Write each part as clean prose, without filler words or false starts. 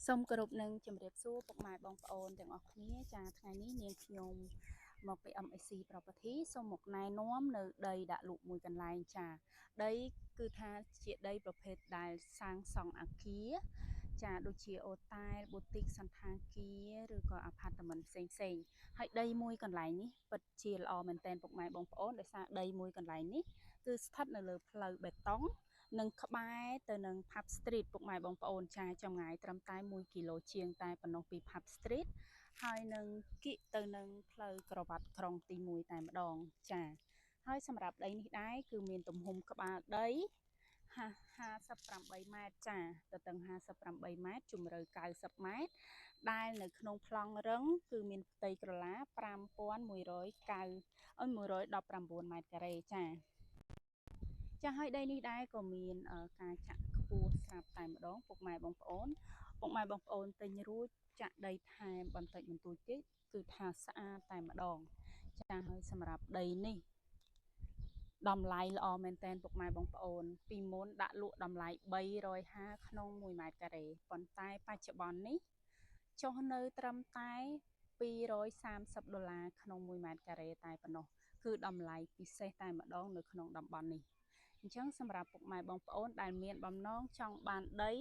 សូមគោរពនឹងជម្រាបសួរពុកម៉ែបងប្អូនទាំងអស់គ្នាចាថ្ងៃនេះនាងខ្ញុំមកពី MSC Property សូមមកណែនាំនៅដីដាក់លក់មួយកន្លែងចាដីគឺថាជាដីប្រភេទដែលសាងសង់អគារចាដូចជាអូតែលប៊ូទីកសន្តាគារឬក៏អាផាតមិនផ្សេងហើយដីមួយកន្លែងនេះពិតជាល្អមែនទែនពុកម៉ែបងប្អូនដោយសារដីមួយកន្លែងនេះគឺស្ថិតនៅលើផ្លូវបេតុងនិងក្បែរទៅនឹង Pub Street ពុកម៉ែបងប្អូនចាចម្ងាយត្រឹមតែ1គីឡូជាងតែប៉ុណ្ណោះពី Pub Street ហើយនឹងគៀកទៅនឹងផ្លូវក្រវ៉ាត់ក្រុងទី1តែម្ដងចាហើយសម្រាប់ដីនេះដែរគឺមានទំហំក្បាលដី58ម៉ែត្រចាទទឹង58ម៉ែត្រជម្រៅ90ម៉ែត្រដែលនៅក្នុងប្លង់រឹងគឺមានផ្ទៃក្រឡា5119ម៉ែត្រការ៉េចាហើយដីនេះដែរក៏មានការចាក់ខ្ពស់ស្រាប់តែម្ដងពុកម៉ែបងប្អូនទិញរួចចាក់ដីថែមបន្តិចបន្តួចទៀតគឺថាស្អាតតែម្ដងចាហើយសម្រាប់ដីនេះតម្លៃល្អមែនតែនពុកម៉ែបងប្អូនពីមុនដាក់លក់តម្លៃ350ក្នុង1ម៉ែត្រការ៉េប៉ុន្តែបច្ចុប្បន្ននេះចុះនៅត្រឹមតែ$230ក្នុង1ម៉ែត្រការ៉េតែប៉ុណ្ណោះគឺតម្លៃពិសេសតែម្ដងនៅក្នុងតំបន់នេះអញ្ចឹងសម្រាប់ពុកម៉ែបងប្អូនដែលមានបំណងចង់បានដី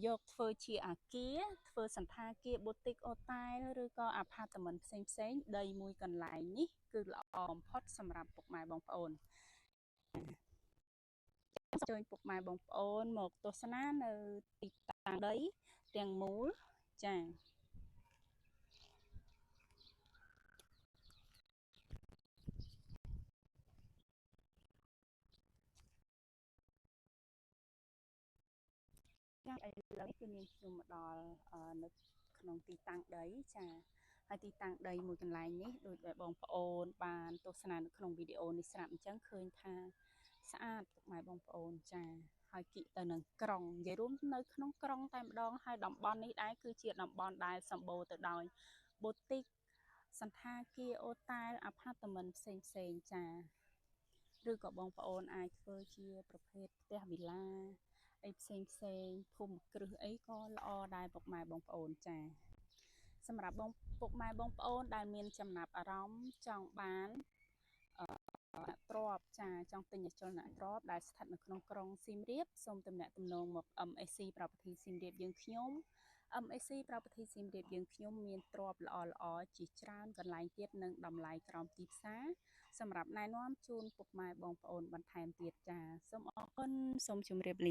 យកធ្វើជាអាគារធ្វើសន្តាគារប៊ូទីកអូតែលឬក៏អាផាតមិនផ្សេងដីមួយកន្លែងនេះគឺល្អបំផុតសម្រាប់ពុកម៉ែបងប្អូនអញ្ជើញពុកម៉ែបងប្អូនមកទស្សនានៅទីតាំងដីទាំងមូលចាឥឡូវនេះគឺនាងខ្ញុំមកដល់នៅក្នុងទីតាំងដីចាហើយទីតាំងដីមួយកន្លែងនេះដូចដែលបងប្អូនបានទស្សនានៅក្នុងវីដេអូនេះស្រាប់អញ្ចឹងឃើញថាស្អាតពុកម៉ែបងប្អូនចាហើយគិតទៅនឹងក្រុងនិយាយរួមនៅក្នុងក្រុងតែម្ដងហើយតំបន់នេះដែរគឺជាតំបន់ដែលសម្បូរទៅដោយប៊ូទីកសន្តាគារអូតែលអាផាតមិនផ្សេងចាឬក៏បងប្អូនអាចធ្វើជាប្រភេទផ្ទះវិឡាអីផ្សេងភូមិគ្រឹះអីក៏ល្អដែរពុកម៉ែបងប្អូនចាសម្រាប់ពុកម៉ែបងប្អូនដែលមានចំណាប់អារម្មណ៍ចង់បានទ្រព្យចាចង់ទិញអចលនទ្រព្យដែលស្ថិតនៅក្នុងក្រុងសៀមរាបសូមទំនាក់ទំនងមក MSC Property សៀមរាបយើងខ្ញុំ MSC Property សៀមរាបយើងខ្ញុំមានទ្រព្យល្អជាច្រើនកន្លែងទៀតនិងតម្លៃក្រោមទីផ្សារសម្រាប់ណែនាំជូនពុកម៉ែបងប្អូនបន្ថែមទៀតចាសូមអរគុណសូមជម្រាបលា